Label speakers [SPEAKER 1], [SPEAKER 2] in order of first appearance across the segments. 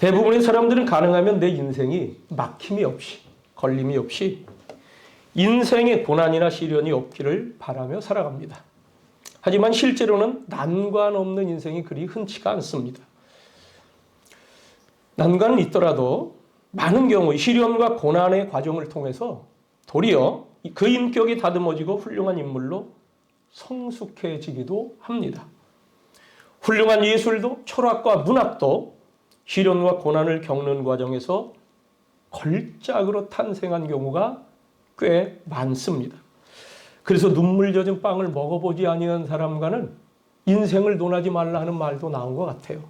[SPEAKER 1] 대부분의 사람들은 가능하면 내 인생이 막힘이 없이, 걸림이 없이 인생의 고난이나 시련이 없기를 바라며 살아갑니다. 하지만 실제로는 난관 없는 인생이 그리 흔치가 않습니다. 난관은 있더라도 많은 경우 시련과 고난의 과정을 통해서 도리어 그 인격이 다듬어지고 훌륭한 인물로 성숙해지기도 합니다. 훌륭한 예술도 철학과 문학도 시련과 고난을 겪는 과정에서 걸작으로 탄생한 경우가 꽤 많습니다. 그래서 눈물 젖은 빵을 먹어보지 아니한 사람과는 인생을 논하지 말라 하는 말도 나온 것 같아요.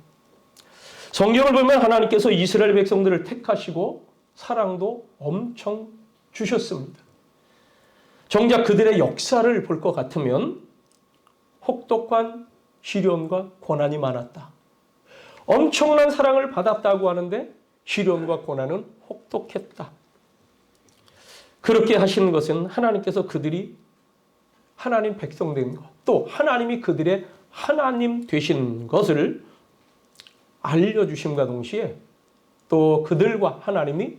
[SPEAKER 1] 성경을 보면 하나님께서 이스라엘 백성들을 택하시고 사랑도 엄청 주셨습니다. 정작 그들의 역사를 볼 것 같으면 혹독한 시련과 고난이 많았다. 엄청난 사랑을 받았다고 하는데 시련과 고난은 혹독했다. 그렇게 하신 것은 하나님께서 그들이 하나님 백성 된 것, 또 하나님이 그들의 하나님 되신 것을 알려주심과 동시에 또 그들과 하나님이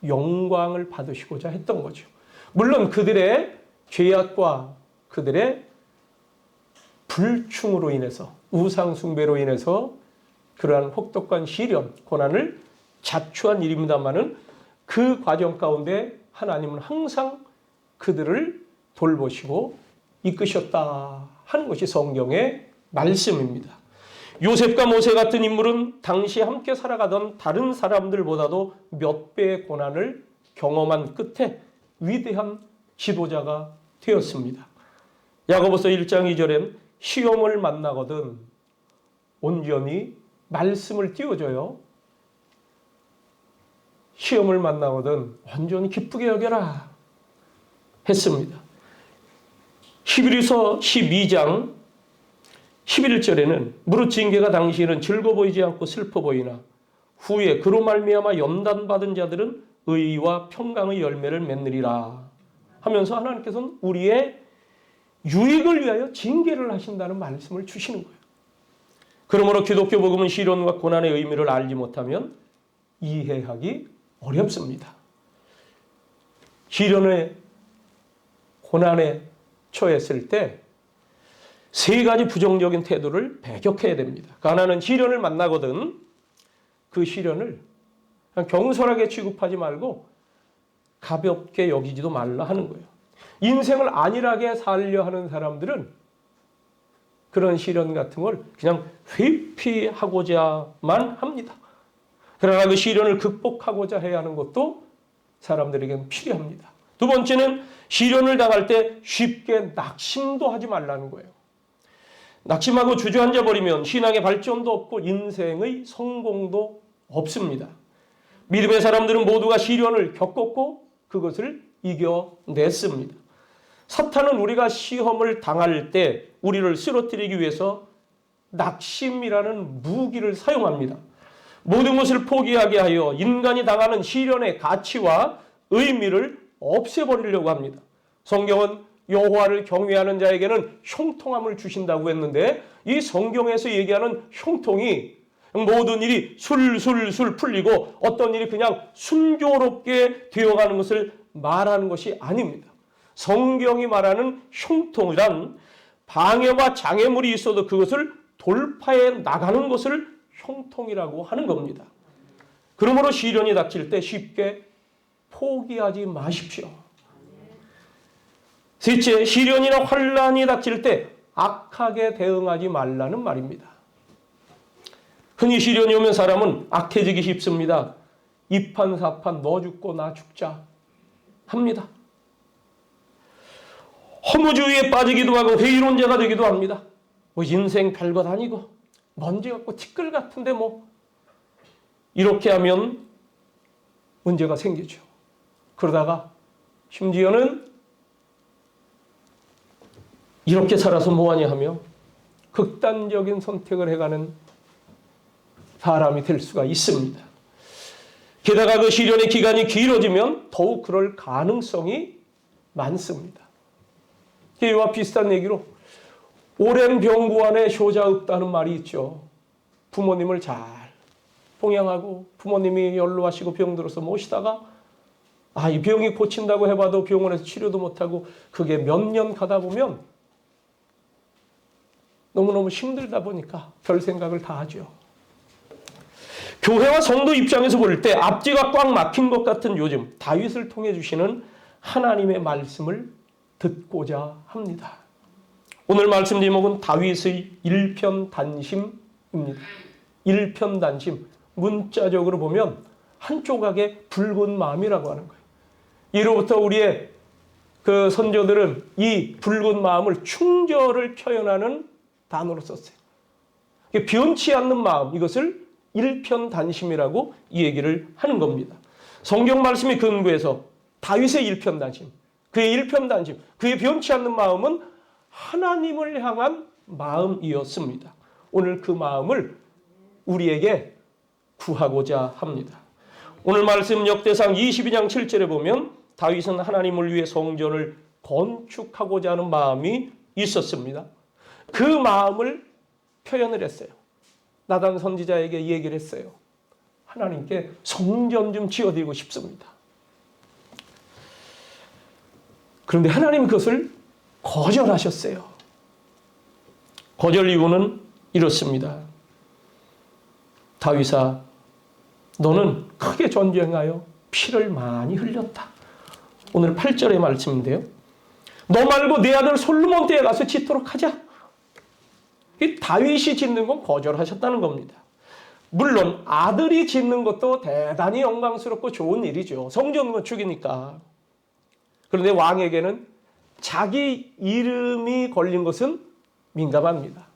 [SPEAKER 1] 영광을 받으시고자 했던 거죠. 물론 그들의 죄악과 그들의 불충으로 인해서, 우상숭배로 인해서 그러한 혹독한 시련, 고난을 자초한 일입니다마는 그 과정 가운데 하나님은 항상 그들을 돌보시고 이끄셨다 하는 것이 성경의 말씀입니다. 요셉과 모세 같은 인물은 당시 함께 살아가던 다른 사람들보다도 몇 배의 고난을 경험한 끝에 위대한 지도자가 되었습니다. 야고보서 1장 2절엔 시험을 만나거든 온전히 말씀을 띄워줘요. 시험을 만나거든 온전히 기쁘게 여겨라 했습니다. 히브리서 12장 11절에는 무릇 징계가 당시에는 즐거워 보이지 않고 슬퍼 보이나 후에 그로 말미암아 연단받은 자들은 의와 평강의 열매를 맺느리라 하면서 하나님께서는 우리의 유익을 위하여 징계를 하신다는 말씀을 주시는 거예요. 그러므로 기독교 복음은 시련과 고난의 의미를 알지 못하면 이해하기 어렵습니다. 시련의 고난에 처했을 때 세 가지 부정적인 태도를 배격해야 됩니다. 하나는 시련을 만나거든 그 시련을 그냥 경솔하게 취급하지 말고 가볍게 여기지도 말라 하는 거예요. 인생을 안일하게 살려 하는 사람들은 그런 시련 같은 걸 그냥 회피하고자만 합니다. 그러나 그 시련을 극복하고자 해야 하는 것도 사람들에게는 필요합니다. 두 번째는 시련을 당할 때 쉽게 낙심도 하지 말라는 거예요. 낙심하고 주저앉아 버리면 신앙의 발전도 없고 인생의 성공도 없습니다. 믿음의 사람들은 모두가 시련을 겪었고 그것을 이겨냈습니다. 사탄은 우리가 시험을 당할 때 우리를 쓰러뜨리기 위해서 낙심이라는 무기를 사용합니다. 모든 것을 포기하게 하여 인간이 당하는 시련의 가치와 의미를 없애버리려고 합니다. 성경은 여호와를 경외하는 자에게는 형통함을 주신다고 했는데 이 성경에서 얘기하는 형통이 모든 일이 술술술 풀리고 어떤 일이 그냥 순조롭게 되어가는 것을 말하는 것이 아닙니다. 성경이 말하는 형통이란 방해와 장애물이 있어도 그것을 돌파해 나가는 것을 형통이라고 하는 겁니다. 그러므로 시련이 닥칠 때 쉽게 포기하지 마십시오. 셋째, 시련이나 환난이 닥칠 때 악하게 대응하지 말라는 말입니다. 흔히 시련이 오면 사람은 악해지기 쉽습니다. 이판사판 너 죽고 나 죽자 합니다. 허무주의에 빠지기도 하고 회의론자가 되기도 합니다. 뭐 인생 별것 아니고 먼지 같고 티끌 같은데 뭐 이렇게 하면 문제가 생기죠. 그러다가 심지어는 이렇게 살아서 뭐하냐 하며 극단적인 선택을 해가는 사람이 될 수가 있습니다. 게다가 그 시련의 기간이 길어지면 더욱 그럴 가능성이 많습니다. 이와 비슷한 얘기로 오랜 병고 안에 효자 없다는 말이 있죠. 부모님을 잘 봉양하고 부모님이 연로하시고 병들어서 모시다가 이 병이 고친다고 해봐도 병원에서 치료도 못하고 그게 몇 년 가다 보면 너무너무 힘들다 보니까 별 생각을 다 하죠. 교회와 성도 입장에서 볼 때 앞뒤가 꽉 막힌 것 같은 요즘 다윗을 통해 주시는 하나님의 말씀을 듣고자 합니다. 오늘 말씀 제목은 다윗의 일편단심입니다. 일편단심. 문자적으로 보면 한 조각의 붉은 마음이라고 하는 거예요. 이로부터 우리의 그 선조들은 이 붉은 마음을 충절을 표현하는 단어로 썼어요. 변치 않는 마음, 이것을 일편단심이라고 이 얘기를 하는 겁니다. 성경 말씀이 근거해서 다윗의 일편단심, 그의 일편단심, 그의 변치 않는 마음은 하나님을 향한 마음이었습니다. 오늘 그 마음을 우리에게 구하고자 합니다. 오늘 말씀 역대상 22장 7절에 보면 다윗은 하나님을 위해 성전을 건축하고자 하는 마음이 있었습니다. 그 마음을 표현을 했어요. 나단 선지자에게 얘기를 했어요. 하나님께 성전 좀 지어드리고 싶습니다. 그런데 하나님은 그것을 거절하셨어요. 거절 이유는 이렇습니다. 다윗아, 너는 크게 전쟁하여 피를 많이 흘렸다. 오늘 8절의 말씀인데요. 너 말고 내 아들 솔로몬 때에 가서 짓도록 하자. 이 다윗이 짓는 건 거절하셨다는 겁니다. 물론 아들이 짓는 것도 대단히 영광스럽고 좋은 일이죠. 성전 건축이니까. 그런데 왕에게는 자기 이름이 걸린 것은 민감합니다.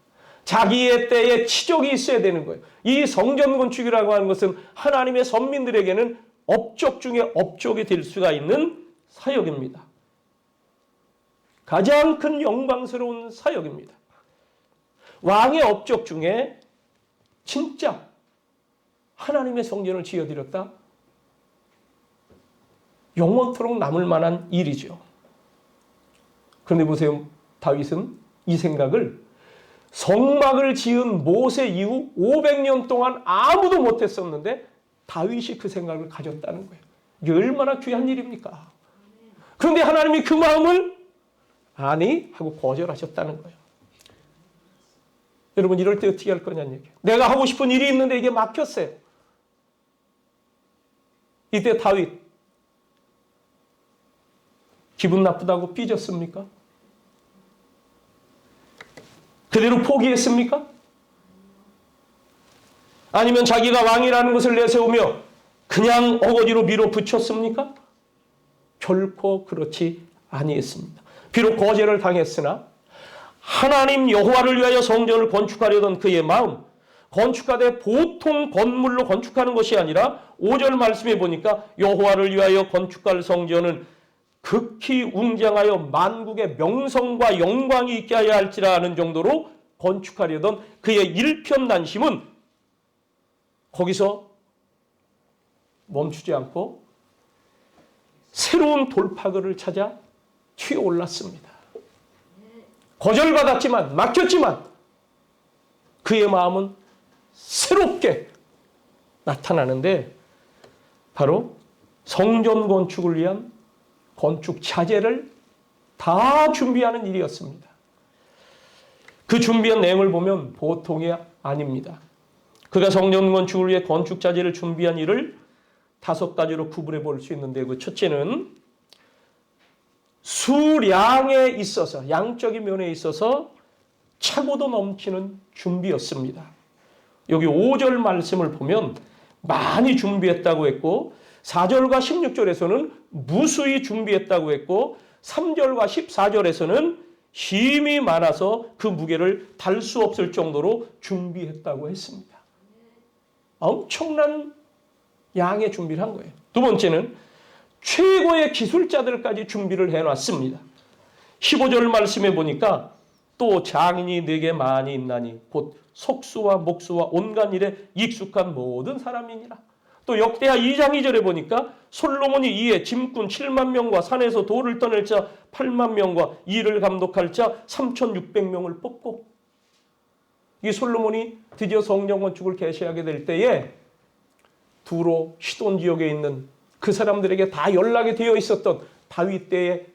[SPEAKER 1] 자기의 때에 치족이 있어야 되는 거예요. 이 성전 건축이라고 하는 것은 하나님의 선민들에게는 업적 중에 업적이 될 수가 있는 사역입니다. 가장 큰 영광스러운 사역입니다. 왕의 업적 중에 진짜 하나님의 성전을 지어드렸다? 영원토록 남을 만한 일이죠. 그런데 보세요. 다윗은 이 생각을 성막을 지은 모세 이후 500년 동안 아무도 못했었는데 다윗이 그 생각을 가졌다는 거예요. 이게 얼마나 귀한 일입니까? 그런데 하나님이 그 마음을 아니 하고 거절하셨다는 거예요. 여러분 이럴 때 어떻게 할 거냐는 얘기예요. 내가 하고 싶은 일이 있는데 이게 막혔어요. 이때 다윗 기분 나쁘다고 삐졌습니까? 그대로 포기했습니까? 아니면 자기가 왕이라는 것을 내세우며 그냥 어거지로 밀어붙였습니까? 결코 그렇지 아니했습니다. 비록 거절을 당했으나 하나님 여호와를 위하여 성전을 건축하려던 그의 마음, 건축하되 보통 건물로 건축하는 것이 아니라 5절 말씀에 보니까 여호와를 위하여 건축할 성전은 극히 웅장하여 만국의 명성과 영광이 있게 하여 할지라 하는 정도로 건축하려던 그의 일편단심은 거기서 멈추지 않고 새로운 돌파구를 찾아 튀어올랐습니다. 거절받았지만 막혔지만 그의 마음은 새롭게 나타나는데 바로 성전 건축을 위한 건축 자재를 다 준비하는 일이었습니다. 그 준비한 내용을 보면 보통이 아닙니다. 그가 성전 건축을 위해 건축 자재를 준비한 일을 5가지로 구분해 볼 수 있는데 그 첫째는 수량에 있어서 양적인 면에 있어서 차고도 넘치는 준비였습니다. 여기 5절 말씀을 보면 많이 준비했다고 했고 4절과 16절에서는 무수히 준비했다고 했고 3절과 14절에서는 힘이 많아서 그 무게를 달 수 없을 정도로 준비했다고 했습니다. 엄청난 양의 준비를 한 거예요. 두 번째는 최고의 기술자들까지 준비를 해놨습니다. 15절 말씀에 보니까 또 장인이 네게 많이 있나니 곧 속수와 목수와 온갖 일에 익숙한 모든 사람이니라. 또 역대하 2장 2절에 보니까 솔로몬이 이에 짐꾼 7만 명과 산에서 돌을 떠낼 자 8만 명과 일을 감독할 자 3,600명을 뽑고 이 솔로몬이 드디어 성전 건축을 개시하게 될 때에 두로 시돈 지역에 있는 그 사람들에게 다 연락이 되어 있었던 다윗 때의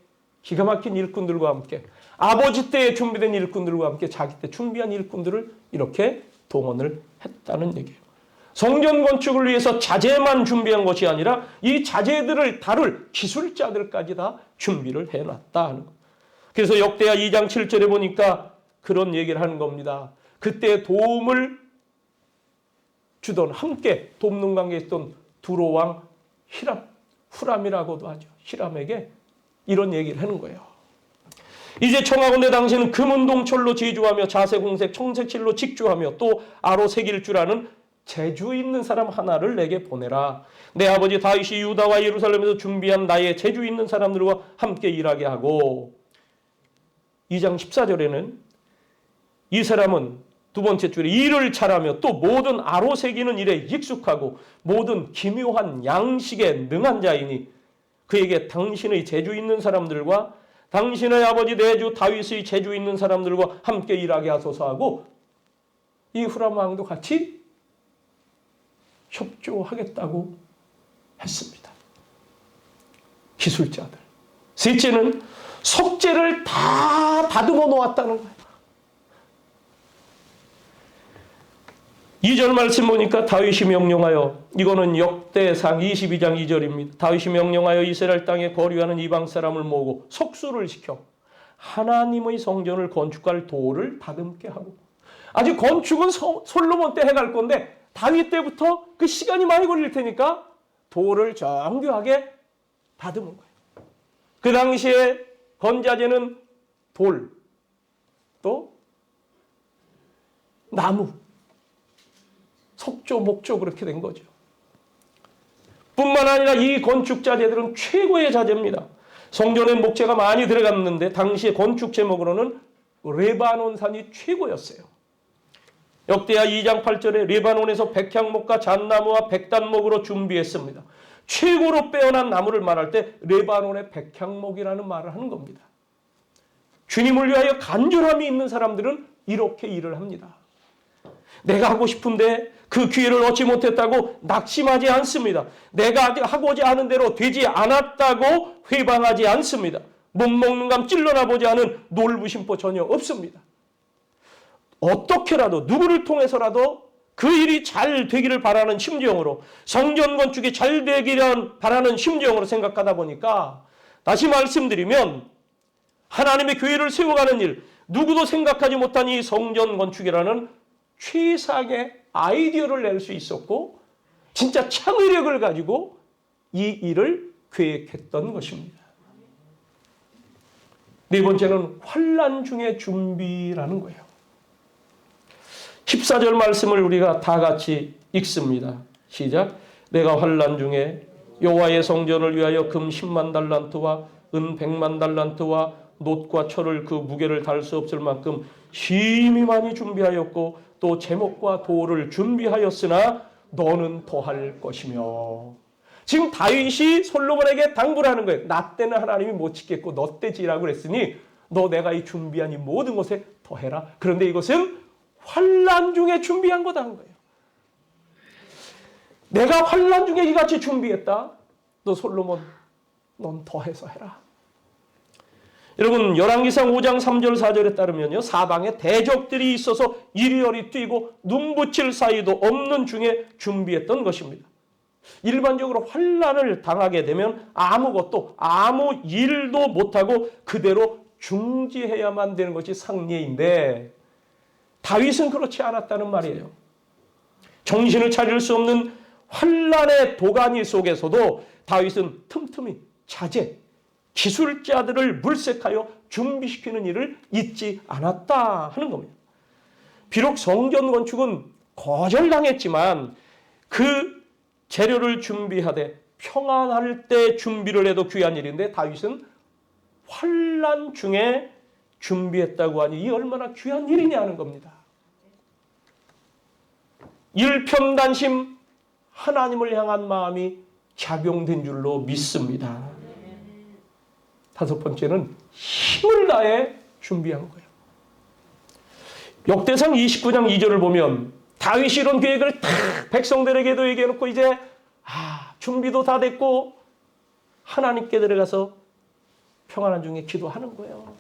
[SPEAKER 1] 기가 막힌 일꾼들과 함께 아버지 때에 준비된 일꾼들과 함께 자기 때 준비한 일꾼들을 이렇게 동원을 했다는 얘기예요. 성전 건축을 위해서 자재만 준비한 것이 아니라 이 자재들을 다룰 기술자들까지 다 준비를 해놨다 하는 거예요. 그래서 역대하 2장 7절에 보니까 그런 얘기를 하는 겁니다. 그때 도움을 주던 함께 돕는 관계에 있던 두로 왕 후람이라고도 하죠. 히람에게 이런 얘기를 하는 거예요. 이제 청하건대 당신은 금은동철로 제주하며 자색홍색 청색실로 직주하며 또 아로 새길 줄 아는 재주 있는 사람 하나를 내게 보내라. 내 아버지 다윗이 유다와 예루살렘에서 준비한 나의 재주 있는 사람들과 함께 일하게 하고 2장 14절에는 이 사람은 두 번째 줄에 일을 잘하며 또 모든 아로 새기는 일에 익숙하고 모든 기묘한 양식에 능한 자이니 그에게 당신의 재주 있는 사람들과 당신의 아버지 내 주 다윗의 재주 있는 사람들과 함께 일하게 하소서 하고 이 후람 왕도 같이 협조하겠다고 했습니다. 기술자들. 셋째는 석재를 다 다듬어 놓았다는 거예요. 2절 말씀 보니까 다윗이 명령하여 이거는 역대상 22장 2절입니다. 다윗이 명령하여 이스라엘 땅에 거류하는 이방 사람을 모으고 속수를 시켜 하나님의 성전을 건축할 도를 다듬게 하고 아직 건축은 솔로몬 때 해갈 건데 다윗 때부터 그 시간이 많이 걸릴 테니까 도를 정교하게 다듬은 거예요. 그 당시에 건자재는 돌, 또 나무, 석조, 목조 그렇게 된 거죠. 뿐만 아니라 이 건축 자재들은 최고의 자재입니다. 성전에 목재가 많이 들어갔는데 당시의 건축 제목으로는 레바논산이 최고였어요. 역대하 2장 8절에 레바논에서 백향목과 잣나무와 백단목으로 준비했습니다. 최고로 빼어난 나무를 말할 때 레바논의 백향목이라는 말을 하는 겁니다. 주님을 위하여 간절함이 있는 사람들은 이렇게 일을 합니다. 내가 하고 싶은데 그 기회를 얻지 못했다고 낙심하지 않습니다. 내가 하고자 하는 대로 되지 않았다고 회방하지 않습니다. 못 먹는 감 찔러나 보지 않은 놀부심보 전혀 없습니다. 어떻게라도 누구를 통해서라도 그 일이 잘 되기를 바라는 심정으로 성전 건축이 잘 되기를 바라는 심정으로 생각하다 보니까 다시 말씀드리면 하나님의 교회를 세워가는 일 누구도 생각하지 못한 이 성전 건축이라는 최상의 아이디어를 낼 수 있었고 진짜 창의력을 가지고 이 일을 계획했던 것입니다. 네 번째는 환난 중의 준비라는 거예요. 14절 말씀을 우리가 다 같이 읽습니다. 시작. 내가 환난 중에 여호와의 성전을 위하여 금 10만 달란트와 은 100만 달란트와 놋과 철을 그 무게를 달 수 없을 만큼 심히 많이 준비하였고 또 제목과 돌을 준비하였으나 너는 더할 것이며. 지금 다윗이 솔로몬에게 당부를 하는 거예요. 나 때는 하나님이 못 지켰고 너 때 지라고 그랬으니 너 내가 이 준비한 이 모든 것에 더해라. 그런데 이것은 환난 중에 준비한 거다 하는 거예요. 내가 환난 중에 이같이 준비했다. 너 솔로몬 넌 더해서 해라. 여러분 열왕기상 5장 3절 4절에 따르면요. 사방에 대적들이 있어서 이리저리 뛰고 눈붙일 사이도 없는 중에 준비했던 것입니다. 일반적으로 환난을 당하게 되면 아무것도 아무 일도 못하고 그대로 중지해야만 되는 것이 상례인데 다윗은 그렇지 않았다는 말이에요. 정신을 차릴 수 없는 환난의 도가니 속에서도 다윗은 틈틈이 자재, 기술자들을 물색하여 준비시키는 일을 잊지 않았다 하는 겁니다. 비록 성전 건축은 거절당했지만 그 재료를 준비하되 평안할 때 준비를 해도 귀한 일인데 다윗은 환난 중에 준비했다고 하니 이 얼마나 귀한 일이냐 하는 겁니다. 일편단심 하나님을 향한 마음이 작용된 줄로 믿습니다. 다섯 번째는 힘을 다해 준비한 거예요. 역대상 29장 2절을 보면 다윗이 이런 계획을 다 백성들에게도 얘기해놓고 이제 준비도 다 됐고 하나님께 들어가서 평안한 중에 기도하는 거예요.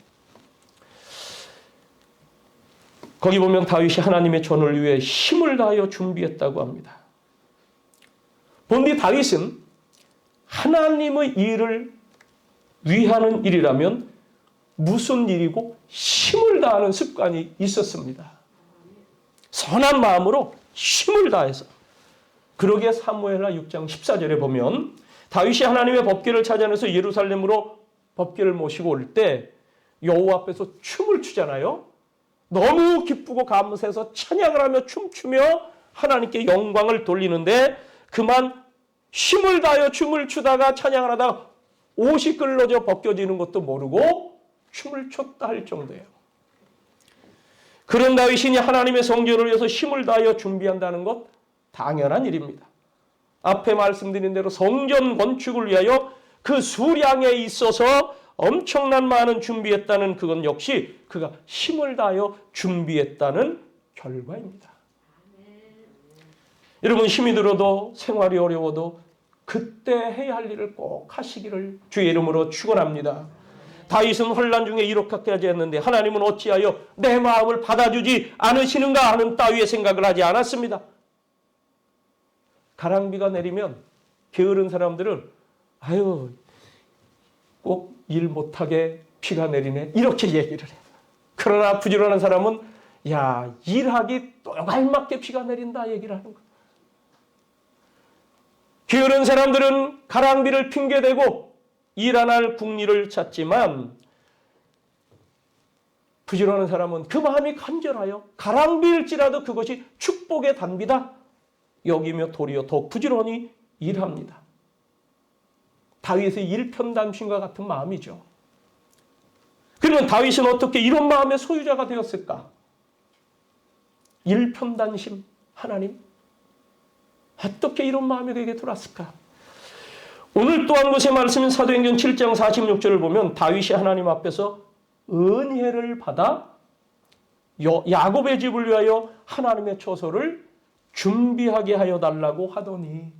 [SPEAKER 1] 거기 보면 다윗이 하나님의 전을 위해 힘을 다하여 준비했다고 합니다. 본디 다윗은 하나님의 일을 위하는 일이라면 무슨 일이고 힘을 다하는 습관이 있었습니다. 선한 마음으로 힘을 다해서. 그러기에 사무엘하 6장 14절에 보면 다윗이 하나님의 법궤를 찾아내서 예루살렘으로 법궤를 모시고 올 때 여호와 앞에서 춤을 추잖아요. 너무 기쁘고 감사해서 찬양을 하며 춤추며 하나님께 영광을 돌리는데 그만 힘을 다하여 춤을 추다가 찬양을 하다가 옷이 끌러져 벗겨지는 것도 모르고 춤을 췄다 할 정도예요. 그런 다윗이 하나님의 성전을 위해서 힘을 다하여 준비한다는 것 당연한 일입니다. 앞에 말씀드린 대로 성전 건축을 위하여 그 수량에 있어서 엄청난 많은 준비했다는 그건 역시 그가 힘을 다하여 준비했다는 결과입니다. 여러분 힘이 들어도 생활이 어려워도 그때 해야 할 일을 꼭 하시기를 주의 이름으로 축원합니다. 다윗은 혼란 중에 이렇게까지 했는데 하나님은 어찌하여 내 마음을 받아주지 않으시는가 하는 따위의 생각을 하지 않았습니다. 가랑비가 내리면 게으른 사람들은 아유 꼭 일 못하게 비가 내리네 이렇게 얘기를 해요. 그러나 부지런한 사람은 야 일하기 또 알맞게 비가 내린다 얘기를 하는 거예요. 게으른 사람들은 가랑비를 핑계대고 일 안 할 궁리를 찾지만 부지런한 사람은 그 마음이 간절하여 가랑비일지라도 그것이 축복의 단비다 여기며 도리어 더 부지런히 일합니다. 다윗의 일편단심과 같은 마음이죠. 그러면 다윗은 어떻게 이런 마음의 소유자가 되었을까? 일편단심 하나님 어떻게 이런 마음이 그에게 들어왔을까? 오늘 또 한 곳의 말씀인 사도행전 7장 46절을 보면 다윗이 하나님 앞에서 은혜를 받아 야곱의 집을 위하여 하나님의 처소를 준비하게 하여 달라고 하더니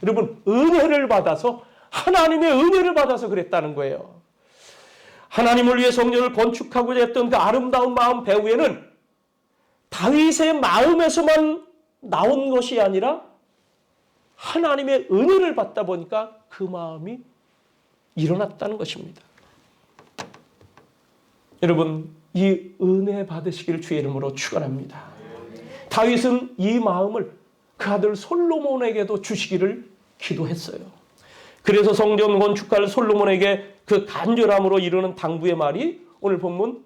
[SPEAKER 1] 여러분 은혜를 받아서 하나님의 은혜를 받아서 그랬다는 거예요. 하나님을 위해 성전을 건축하고자 했던 그 아름다운 마음 배후에는 다윗의 마음에서만 나온 것이 아니라 하나님의 은혜를 받다 보니까 그 마음이 일어났다는 것입니다. 여러분 이 은혜 받으시기를 주의 이름으로 축원합니다. 다윗은 이 마음을 그 아들 솔로몬에게도 주시기를 기도했어요. 그래서 성전 건축할 솔로몬에게 그 간절함으로 이르는 당부의 말이 오늘 본문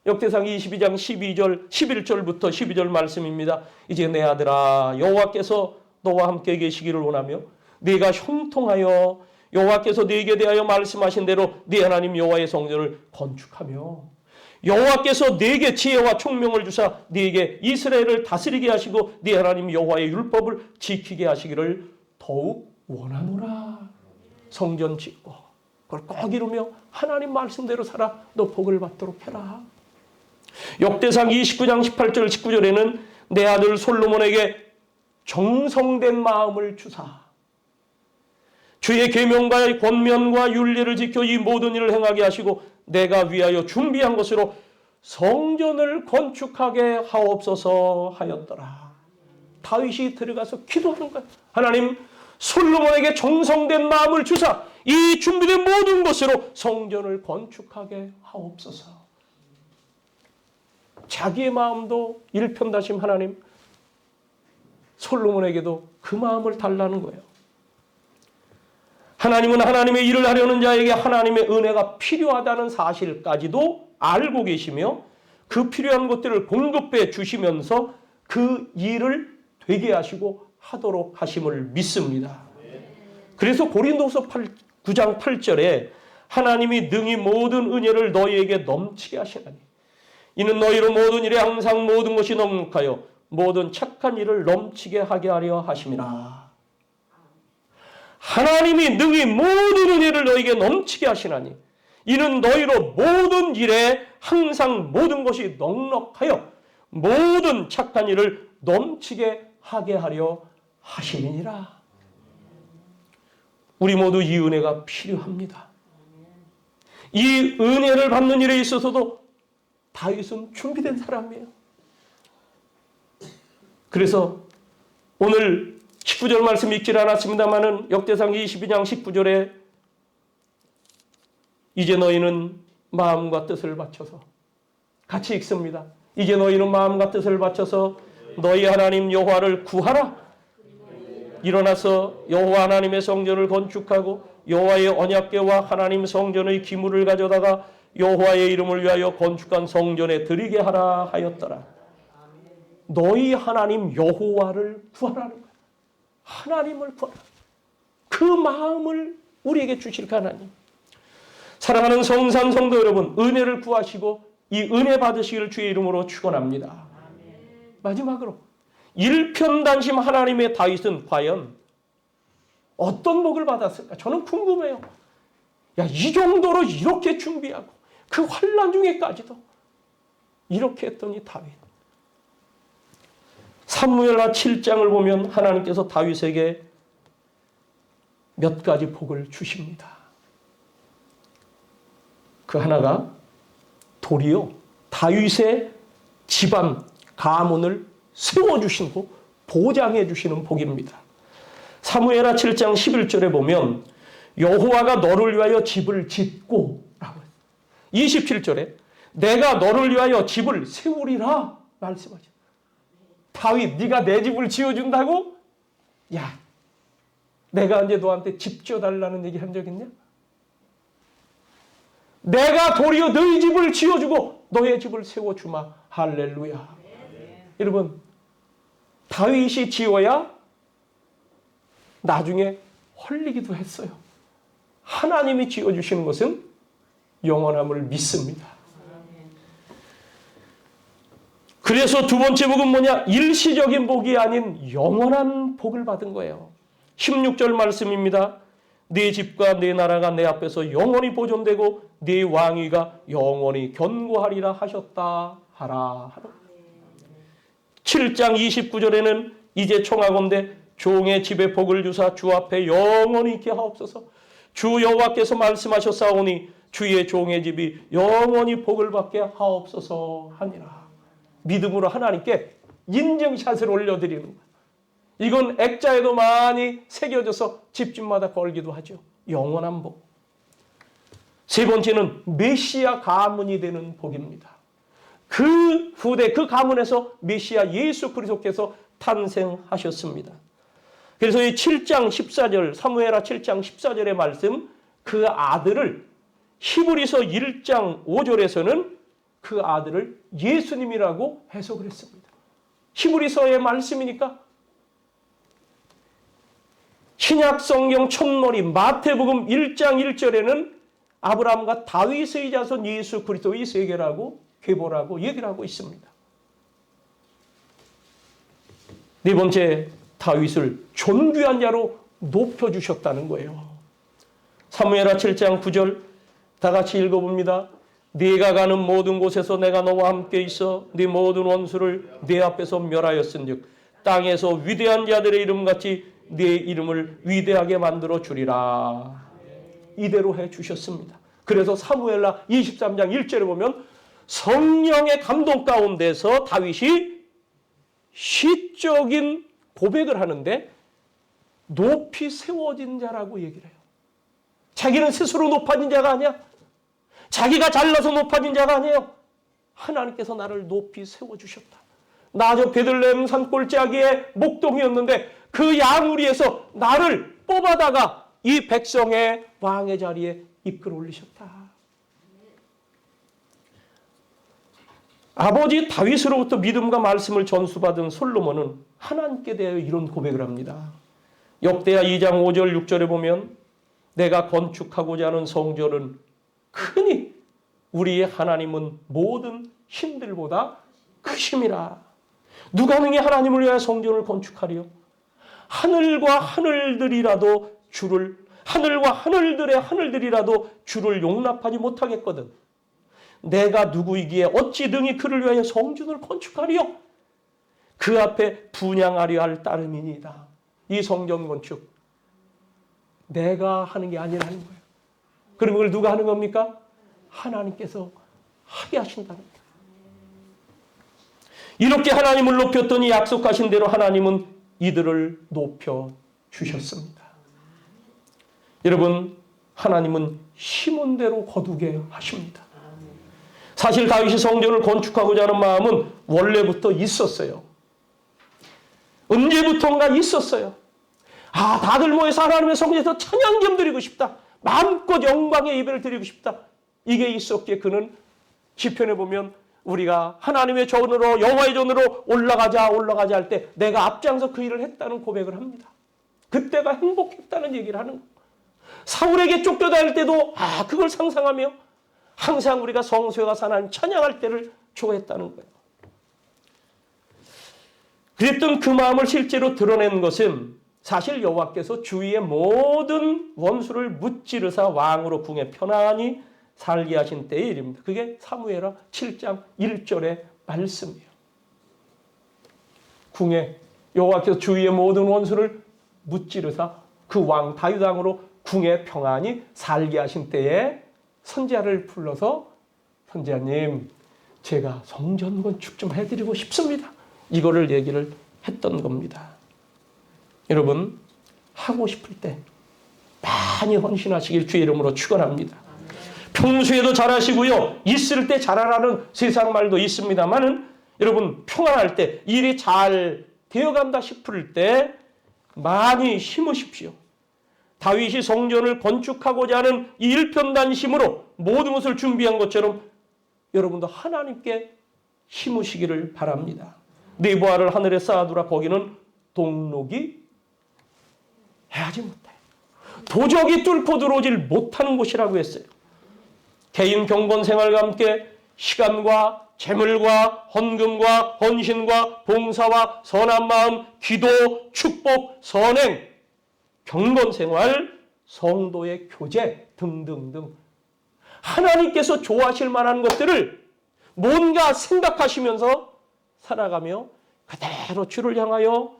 [SPEAKER 1] 역대상 22장 12절 11절부터 12절 말씀입니다. 이제 내 아들아 여호와께서 너와 함께 계시기를 원하며 네가 형통하여 여호와께서 네게 대하여 말씀하신 대로 네 하나님 여호와의 성전을 건축하며 여호와께서 네게 지혜와 총명을 주사 네게 이스라엘을 다스리게 하시고 네 하나님 여호와의 율법을 지키게 하시기를 더욱 원하노라. 성전 짓고 그걸 꼭 이루며 하나님 말씀대로 살아 너 복을 받도록 해라. 역대상 29장 18절 19절에는 내 아들 솔로몬에게 정성된 마음을 주사 주의 계명과 권면과 윤리를 지켜 이 모든 일을 행하게 하시고 내가 위하여 준비한 것으로 성전을 건축하게 하옵소서 하였더라. 다윗이 들어가서 기도하는 거야. 하나님 솔로몬에게 정성된 마음을 주사 이 준비된 모든 것으로 성전을 건축하게 하옵소서. 자기의 마음도 일편다심 하나님 솔로몬에게도 그 마음을 달라는 거예요. 하나님은 하나님의 일을 하려는 자에게 하나님의 은혜가 필요하다는 사실까지도 알고 계시며 그 필요한 것들을 공급해 주시면서 그 일을 되게 하시고 하도록 하심을 믿습니다. 그래서 고린도서 9장 8절에 하나님이 능히 모든 은혜를 너희에게 넘치게 하시나니 이는 너희로 모든 일에 항상 모든 것이 넉넉하여 모든 착한 일을 넘치게 하게 하려 하심이라. 하나님이 능히 모든 은혜를 너희에게 넘치게 하시나니 이는 너희로 모든 일에 항상 모든 것이 넉넉하여 모든 착한 일을 넘치게 하게 하려 하심이니라. 우리 모두 이 은혜가 필요합니다. 이 은혜를 받는 일에 있어서도 다윗은 준비된 사람이에요. 그래서 오늘 19절 말씀 읽질 않았습니다마는 역대상 22장 19절에 이제 너희는 마음과 뜻을 바쳐서 같이 읽습니다. 이제 너희는 마음과 뜻을 바쳐서 너희 하나님 여호와를 구하라. 일어나서 여호와 하나님의 성전을 건축하고 여호와의 언약궤와 하나님 성전의 기물을 가져다가 여호와의 이름을 위하여 건축한 성전에 드리게 하라 하였더라. 너희 하나님 여호와를 구하라는 거야. 하나님을 구하라. 그 마음을 우리에게 주실 하나님. 사랑하는 성산 성도 여러분, 은혜를 구하시고 이 은혜 받으시기를 주의 이름으로 축원합니다. 마지막으로 일편단심 하나님의 다윗은 과연 어떤 복을 받았을까? 저는 궁금해요. 야, 이 정도로 이렇게 준비하고 그 환난 중에까지도 이렇게 했더니 다윗. 사무엘하 7장을 보면 하나님께서 다윗에게 몇 가지 복을 주십니다. 그 하나가 도리어 다윗의 집안 가문을 세워주시고 보장해 주시는 복입니다. 사무엘하 7장 11절에 보면 여호와가 너를 위하여 집을 짓고 라고 했어요. 27절에 내가 너를 위하여 집을 세우리라 말씀하죠. 다윗, 네가 내 집을 지어준다고? 야, 내가 언제 너한테 집 지어달라는 얘기 한 적 있냐? 내가 도리어 너희 집을 지어주고 너의 집을 세워주마. 할렐루야. 여러분, 다윗이 지어야 나중에 헐리기도 했어요. 하나님이 지어주시는 것은 영원함을 믿습니다. 그래서 두 번째 복은 뭐냐? 일시적인 복이 아닌 영원한 복을 받은 거예요. 16절 말씀입니다. 네 집과 네 나라가 내 앞에서 영원히 보존되고 네 왕위가 영원히 견고하리라 하셨다 하라. 7장 29절에는 이제 청하건대 종의 집에 복을 주사 주 앞에 영원히 있게 하옵소서. 주 여호와께서 말씀하셨사오니 주의 종의 집이 영원히 복을 받게 하옵소서 하니라. 믿음으로 하나님께 인증샷을 올려드리는 거예요. 이건 액자에도 많이 새겨져서 집집마다 걸기도 하죠. 영원한 복. 세 번째는 메시아 가문이 되는 복입니다. 그 후대 그 가문에서 메시아 예수 그리스도께서 탄생하셨습니다. 그래서 이 7장 14절 사무엘하 7장 14절의 말씀 그 아들을 히브리서 1장 5절에서는 그 아들을 예수님이라고 해석을 했습니다. 히브리서의 말씀이니까 신약 성경 첫머리 마태복음 1장 1절에는 아브라함과 다윗의 자손 예수 그리스도의 세계라고 계보라고 얘기를 하고 있습니다. 네 번째, 다윗을 존귀한 자로 높여주셨다는 거예요. 사무엘하 7장 9절 다 같이 읽어봅니다. 네가 가는 모든 곳에서 내가 너와 함께 있어 네 모든 원수를 네 앞에서 멸하였은즉 땅에서 위대한 자들의 이름같이 네 이름을 위대하게 만들어 주리라. 이대로 해주셨습니다. 그래서 사무엘하 23장 1절에 보면 성령의 감동 가운데서 다윗이 시적인 고백을 하는데 높이 세워진 자라고 얘기를 해요. 자기는 스스로 높아진 자가 아니야. 자기가 잘나서 높아진 자가 아니에요. 하나님께서 나를 높이 세워주셨다. 나 저 베들레헴 산골짜기의 목동이었는데 그 양우리에서 나를 뽑아다가 이 백성의 왕의 자리에 이끌어 올리셨다. 아버지 다윗으로부터 믿음과 말씀을 전수받은 솔로몬은 하나님께 대하여 이런 고백을 합니다. 역대하 2장 5절 6절에 보면 내가 건축하고자 하는 성전은 크니 우리의 하나님은 모든 신들보다 크심이라. 누가 능히 하나님을 위하여 성전을 건축하리요? 하늘과 하늘들이라도 하늘과 하늘들의 하늘들이라도 주를 용납하지 못하겠거든. 내가 누구이기에 어찌 능히 그를 위하여 성전을 건축하리요? 그 앞에 분향하려 할 따름이니이다. 이 성전 건축 내가 하는 게 아니라는 거예요. 그럼 그걸 누가 하는 겁니까? 하나님께서 하게 하신다는 거예요. 이렇게 하나님을 높였더니 약속하신 대로 하나님은 이들을 높여 주셨습니다. 여러분, 하나님은 심은 대로 거두게 하십니다. 사실 다윗이 성전을 건축하고자 하는 마음은 원래부터 있었어요. 언제부턴가 있었어요. 다들 모여서 하나님의 성전에서 찬양점 드리고 싶다. 마음껏 영광의 예배를 드리고 싶다. 이게 있었기에 그는 시편에 보면 우리가 하나님의 전으로 여호와의 전으로 올라가자 할 때 내가 앞장서 그 일을 했다는 고백을 합니다. 그때가 행복했다는 얘기를 하는 거예요. 사울에게 쫓겨다닐 때도 그걸 상상하며 항상 우리가 성소에 가서 하나님 찬양할 때를 좋아했다는 거예요. 그랬던 그 마음을 실제로 드러낸 것은 사실 여호와께서 주위의 모든 원수를 무찌르사 왕으로 궁에 편안히 살게 하신 때의 일입니다. 그게 사무엘하 7장 1절의 말씀이에요. 궁에 여호와께서 주위의 모든 원수를 무찌르사 그 왕 다윗 왕으로 궁에 평안히 살게 하신 때에 선지자를 불러서 선지자님, 제가 성전 건축 좀 해드리고 싶습니다. 이거를 얘기를 했던 겁니다. 여러분, 하고 싶을 때 많이 헌신하시길 주의 이름으로 축원합니다. 평소에도 잘하시고요. 있을 때 잘하라는 세상 말도 있습니다만은 여러분, 평안할 때 일이 잘 되어간다 싶을 때 많이 심으십시오. 다윗이 성전을 건축하고자 하는 이 일편단심으로 모든 것을 준비한 것처럼 여러분도 하나님께 심으시기를 바랍니다. 네 보화를 하늘에 쌓아두라. 거기는 동록이 해하지 못해. 도적이 뚫고 들어오질 못하는 곳이라고 했어요. 개인 경건 생활과 함께 시간과 재물과 헌금과 헌신과 봉사와 선한 마음, 기도, 축복, 선행, 경건 생활, 성도의 교제 등등등 하나님께서 좋아하실 만한 것들을 뭔가 생각하시면서 살아가며 그대로 주를 향하여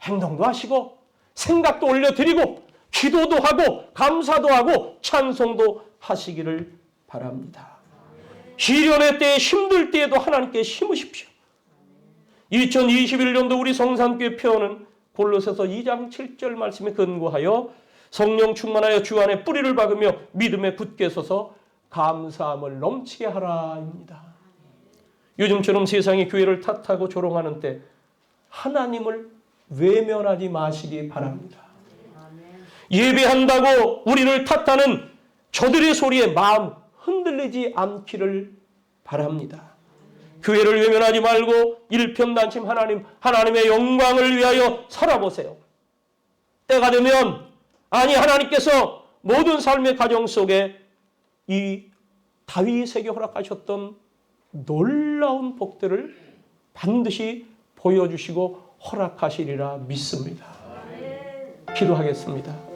[SPEAKER 1] 행동도 하시고 생각도 올려드리고 기도도 하고 감사도 하고 찬송도 하시기를 바랍니다. 시련의 때에 힘들 때에도 하나님께 심으십시오. 2021년도 우리 성산교회 표어는 골로새서 2장 7절 말씀에 근거하여 성령 충만하여 주 안에 뿌리를 박으며 믿음에 굳게 서서 감사함을 넘치게 하라입니다. 요즘처럼 세상이 교회를 탓하고 조롱하는 때 하나님을 외면하지 마시기 바랍니다. 예배한다고 우리를 탓하는 저들의 소리에 마음 흔들리지 않기를 바랍니다. 교회를 외면하지 말고 일편단심 하나님의 영광을 위하여 살아보세요. 때가 되면 하나님께서 모든 삶의 가정 속에 이 다윗에게 허락하셨던 놀라운 복들을 반드시 보여주시고 허락하시리라 믿습니다. 기도하겠습니다.